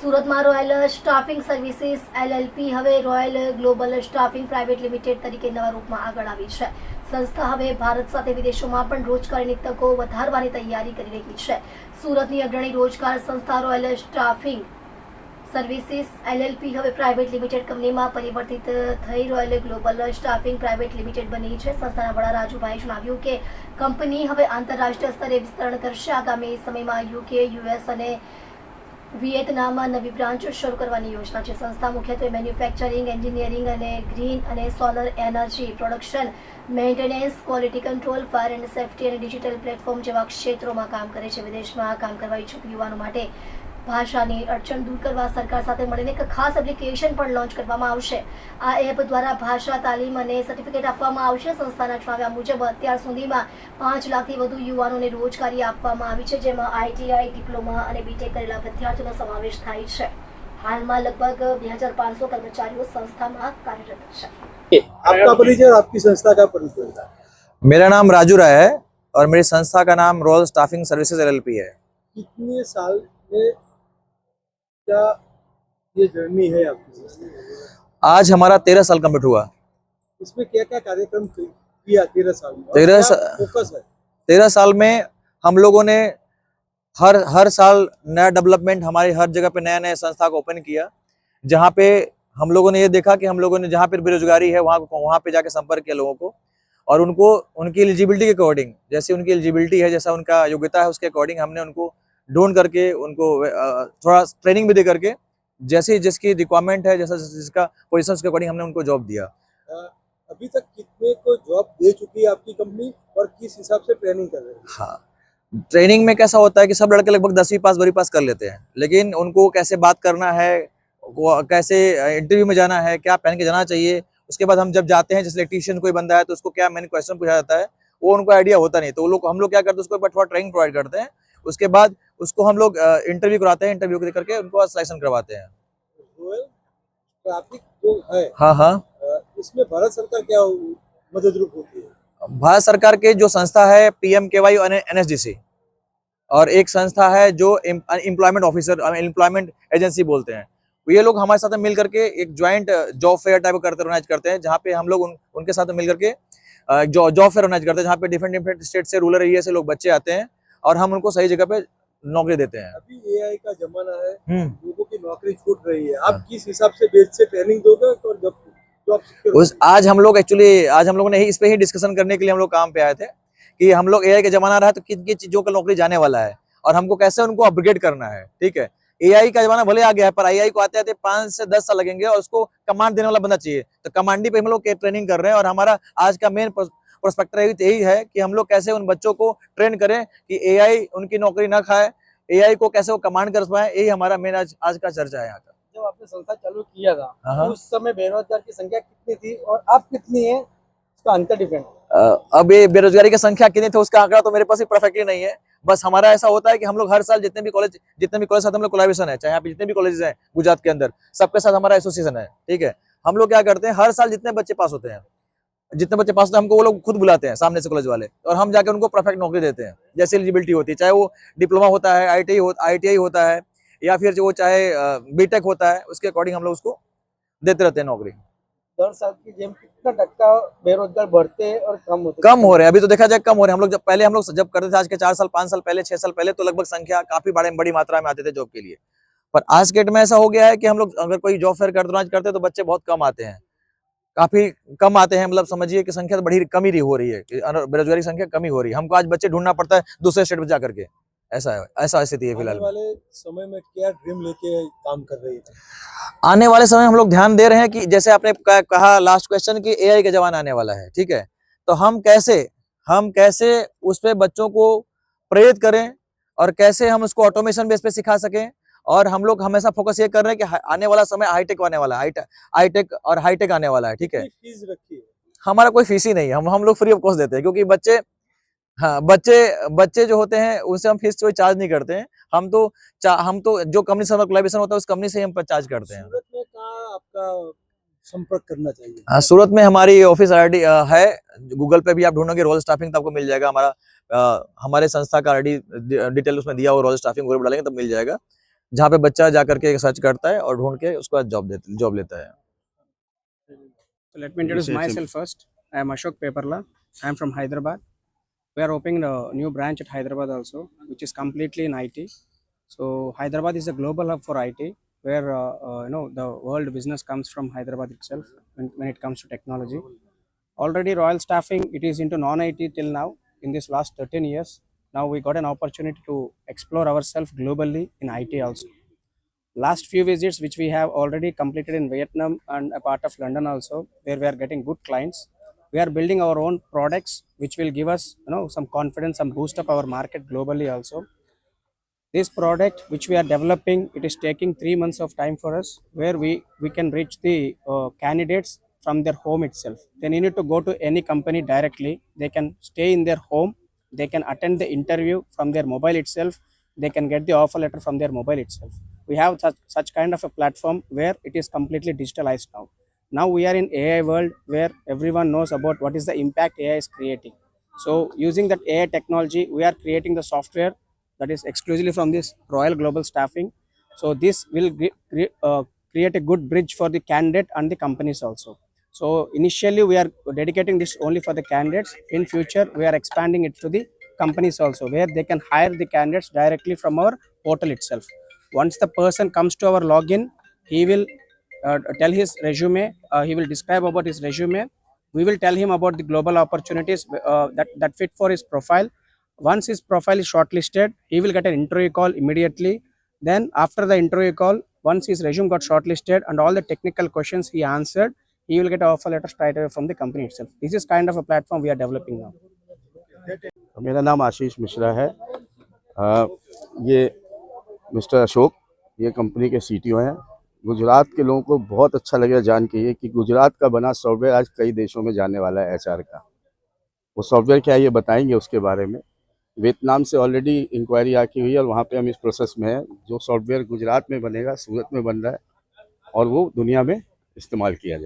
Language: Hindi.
સુરતમાં રોયલ સ્ટાફિંગ સર્વિસીસ એલએલપી હવે royal global staffing private limited તરીકે નવા રૂપમાં આગળ આવી છે. સંસ્થા હવે ભારત સાથે વિદેશોમાં પણ રોજગારીની તકો વધારવાની તૈયારી કરી રહી છે. સુરતની અગ્રણી રોજગાર સંસ્થા રોયલ સ્ટાફિંગ સર્વિસીસ એલએલપી હવે પ્રાઇવેટ લિમિટેડ કંપનીમાં પરિવર્તિત થઈ royal global staffing private limited બની છે. સંસ્થાના વડા રાજુભાઈએ જણાવ્યું કે કંપની હવે આંતરરાષ્ટ્રીય સ્તરે વિસ્તરણ કરશે. આગામી સમયમાં યુકે, યુએસ અને વિયેતનામમાં નવી બ્રાન્ચ શરૂ કરવાની યોજના છે. સંસ્થા મુખ્યત્વે મેન્યુફેક્ચરિંગ, એન્જિનિયરિંગ અને ગ્રીન અને solar energy, production, maintenance, quality control, fire and safety અને ડિજિટલ પ્લેટફોર્મ જેવા ક્ષેત્રોમાં કામ કરે છે. વિદેશમાં કામ કરવા ઈચ્છુક યુવાનો માટે ભાષાની અડચણ દૂર કરવા સરકાર સાથે મળીને એક ખાસ એપ્લિકેશન પણ લોન્ચ કરવામાં આવશે. આ એપ દ્વારા ભાષા તાલીમ અને સર્ટિફિકેટ આપવામાં આવશે. સંસ્થાના જણાવ્યા મુજબ અત્યાર સુધીમાં 5 લાખથી વધુ યુવાનોને રોજગારી આપવામાં આવી છે, જેમાં આઈટીઆઈ, ડિપ્લોમા અને બીટેક કરેલા વિદ્યાર્થીઓનો સમાવેશ થાય છે. હાલમાં લગભગ 2500 કર્મચારીઓ સંસ્થામાં કાર્યરત છે. आपका परिचय और आपकी संस्था का परिचय? मेरा नाम राजू राय है और मेरी संस्था का नाम रॉयल स्टाफिंग सर्विसेज एलएलपी है। कितने साल में क्या ये जर्नी है आपकी? आज हमारा 13 साल कंप्लीट हुआ। इसमें क्या क्या कार्यक्रम किया 13 साल में? 13 फोकस है 13 साल में हम लोगों ने हर साल नया डेवलपमेंट, हमारी हर जगह पे नया नया संस्था को ओपन किया, जहाँ पे हम लोगों ने ये देखा कि हम लोगों ने जहाँ पे बेरोजगारी है वहाँ पे जाके संपर्क किया लोगों को, और उनको उनकी एलिजिबिलिटी के अकॉर्डिंग, जैसे उनकी एलिजिबिलिटी है, जैसा उनका योग्यता है, उसके अकॉर्डिंग हमने उनको ढूंढ करके उनको थोड़ा ट्रेनिंग भी दे करके, जैसे जिसकी रिक्वायरमेंट है, जैसा जिसका पोजीशन, उसके अकॉर्डिंग हमने उनको जॉब दिया। अभी तक कितने को जॉब दे चुकी है आपकी कंपनी और किस हिसाब से ट्रेनिंग कर रही है? हाँ, ट्रेनिंग में कैसा होता है कि सब लड़के लगभग 10वीं पास 12वीं पास कर लेते हैं, लेकिन उनको कैसे बात करना है, कैसे इंटरव्यू में जाना है, क्या पहन के जाना चाहिए, उसके बाद हम जब जाते हैं, जैसे इलेक्ट्रीशियन कोई बंदा है तो उसको क्या मैंने क्वेश्चन पूछा जाता है, वो उनको आइडिया होता नहीं, तो हम लोग क्या करते हैं, उसको एक बार थोड़ा ट्रेनिंग प्रोवाइड करते हैं। उसके बाद उसको हम लोग इंटरव्यू कराते हैं, इंटरव्यू करके उनको सिलेक्शन करवाते हैं। रोयल ट्रैफिक जो है, हाँ, इसमें भारत सरकार क्या मदद रूप होती है? भारत सरकार के जो संस्था है PMKY और NSDC, और एक संस्था है जो एम्प्लॉयमेंट ऑफिसर, एम्प्लॉयमेंट एजेंसी बोलते हैं, ये लोग हमारे साथ मिल करके एक joint job fair type organise करते हैं, जहाँ पे हम लोग उनके साथ मिल करके जॉब फेयर ऑर्गेनाइज करते हैं, जहाँ पे डिफरेंट स्टेट से, रूरल एरिया से लोग बच्चे आते हैं और हम उनको सही जगह पे नौकरी देते हैं। अभी AI का जमाना है, लोगों की नौकरी छूट रही है, आप किस हिसाब से बेस से ट्रेनिंग दोगे और जब आज हम लोगों ने इस पे ही डिस्कशन करने के लिए हम लोग काम पे आए थे कि हम लोग AI का जमाना रहा है तो किन किन चीजों का नौकरी जाने वाला है और हमको कैसे उनको अपग्रेड करना है। ठीक है, AI का जमाना भले आ गया है, पर AI को आते आते 5 से 10 साल लगेंगे और उसको कमांड देने वाला बंदा चाहिए, तो कमांडी पे हम लोग ट्रेनिंग कर रहे हैं। और हमारा आज का मेन प्रोस्पेक्टर यही है कि हम लोग कैसे उन बच्चों को ट्रेन करें कि AI उनकी नौकरी ना खाए, AI को कैसे वो कमांड कर पाए, यही हमारा मेन आज का चर्चा है यहाँ का। जब आपने संस्था चालू किया था, हाँ। उस समय बेरोजगार की संख्या कितनी थी और अब कितनी है, उसका अंतर डिफरेंट? अब ये बेरोजगारी की संख्या कितनी थी उसका आंकड़ा तो मेरे पास ही परफेक्टली नहीं है। बस हमारा ऐसा होता है कि हम लोग हर साल जितने भी कॉलेज साथ हम लोग कोलैबोरेशन है, चाहे यहाँ पे जितने भी कॉलेज हैं गुजरात के अंदर, सबके साथ हमारा एसोसिएशन है। ठीक है, हम लोग क्या करते हैं, हर साल जितने बच्चे पास होते हैं, हमको वो लोग खुद बुलाते हैं सामने से कॉलेज वाले, और हम जाकर उनको परफेक्ट नौकरी देते हैं, जैसे एलिजिबिलिटी होती है, चाहे वो डिप्लोमा होता है, ITI होता है, या फिर जो चाहे बीटेक होता है, उसके अकॉर्डिंग हम लोग उसको देते रहते हैं नौकरी। 10 साल की जेम कितना टक्का बेरोजगार बढ़ते हैं और कम होते? कम हो रहे हैं, अभी तो देखा जाए कम हो रहे हैं। हम लोग जब करते थे, आज के 4 साल 5 साल पहले, 6 साल पहले, तो लगभग संख्या काफी बड़ी मात्रा में आते थे जॉब के लिए, पर आज के डेट में ऐसा हो गया है कि हम लोग अगर कोई जॉब फेयर करते हैं तो बच्चे बहुत कम आते हैं, काफी कम आते हैं। मतलब समझिए कि संख्या तो कमी हो रही है, बेरोजगारी संख्या कमी हो रही है, हमको आज बच्चे ढूंढना पड़ता है दूसरे स्टेट में जाकर के। ऐसा स्थिति है फिलहाल। आने वाले समय में क्या ड्रीम लेके काम कर रही है? आने वाले समय हम लोग ध्यान दे रहे हैं कि जैसे आपने कहा लास्ट क्वेश्चन कि AI का जमाना आने वाला है, ठीक है, तो हम कैसे उस पे बच्चों को प्रेरित करें और कैसे हम उसको ऑटोमेशन बेस पे सिखा सकें। और हम लोग हमेशा फोकस ये कर रहे हैं कि आने वाला समय हाईटेक आने वाला है, हाईटेक आने वाला है। ठीक है, फीस रखी है? हमारा कोई फीस ही नहीं है, हम लोग फ्री ऑफ कॉस्ट देते हैं, क्योंकि बच्चे जो होते हैं उनसे हम फीस कोई चार्ज नहीं करते हैं। हम तो जो कंपनी से कोलैबोरेशन होता है उस कंपनी से ही हम चार्ज करते हैं। सूरत में कहाँ आपका संपर्क करना चाहिए? हाँ, सूरत में हमारी ऑफिस ID है, गूगल पे भी आप ढूंढोगे रॉयल स्टाफिंग तो आपको मिल जाएगा। हमारे संस्था का ID डिटेल उसमें दिया हुआ, रॉयल स्टाफिंग डालेंगे तब मिल जाएगा। जहाँ पे बच्चा जा करके सर्च करता है और ढूंढ के उसके बाद जॉब लेता है। So let me introduce myself first. I am Ashok Peparla. I am from Hyderabad. We are opening a new branch at Hyderabad also, which is completely in IT. So Hyderabad is a global hub for IT, where the world business comes from Hyderabad itself when it comes to technology. Already Royal Staffing, it is into non-IT till now. In this last 13 years, now we got an opportunity to explore ourselves globally in IT also. Last few visits which we have already completed in Vietnam and a part of London also, where we are getting good clients. We are building our own products which will give us some confidence and boost up our market globally also. This product which we are developing, it is taking 3 months of time for us, where we can reach the candidates from their home itself. They need to go to any company directly. They can stay in their home. They can attend the interview from their mobile itself. They can get the offer letter from their mobile itself. We have such kind of a platform where it is completely digitalized now. Now we are in AI world, where everyone knows about what is the impact AI is creating. So using that AI technology, we are creating the software that is exclusively from this Royal Global Staffing. So this will create a good bridge for the candidate and the companies also. So initially we are dedicating this only for the candidates. In future we are expanding it to the companies also, where they can hire the candidates directly from our portal itself. Once the person comes to our login, he will tell his resume. He will describe about his resume. We will tell him about the global opportunities that fit for his profile. Once his profile is shortlisted, he will get an interview call immediately. Then after the interview call, once his resume got shortlisted and all the technical questions he answered, he will get an offer letter straight away from the company itself. This is kind of a platform we are developing now. मेरा नाम आशीष मिश्रा है। ये मिस्टर अशोक, ये कंपनी के सीटीओ हैं। गुजरात के लोगों को बहुत अच्छा लगेगा जान के ये कि गुजरात का बना सॉफ्टवेयर आज कई देशों में जाने वाला है एचआर का। वो सॉफ्टवेयर क्या है ये बताएंगे उसके बारे में। वियतनाम से ऑलरेडी इंक्वायरी आकी हुई है और वहाँ पे हम इस प्रोसेस में हैं। जो सॉफ्टवेयर गुजरात में बनेगा, सूरत में बन रहा है और वो दुनिया में इस्तेमाल किया जाए।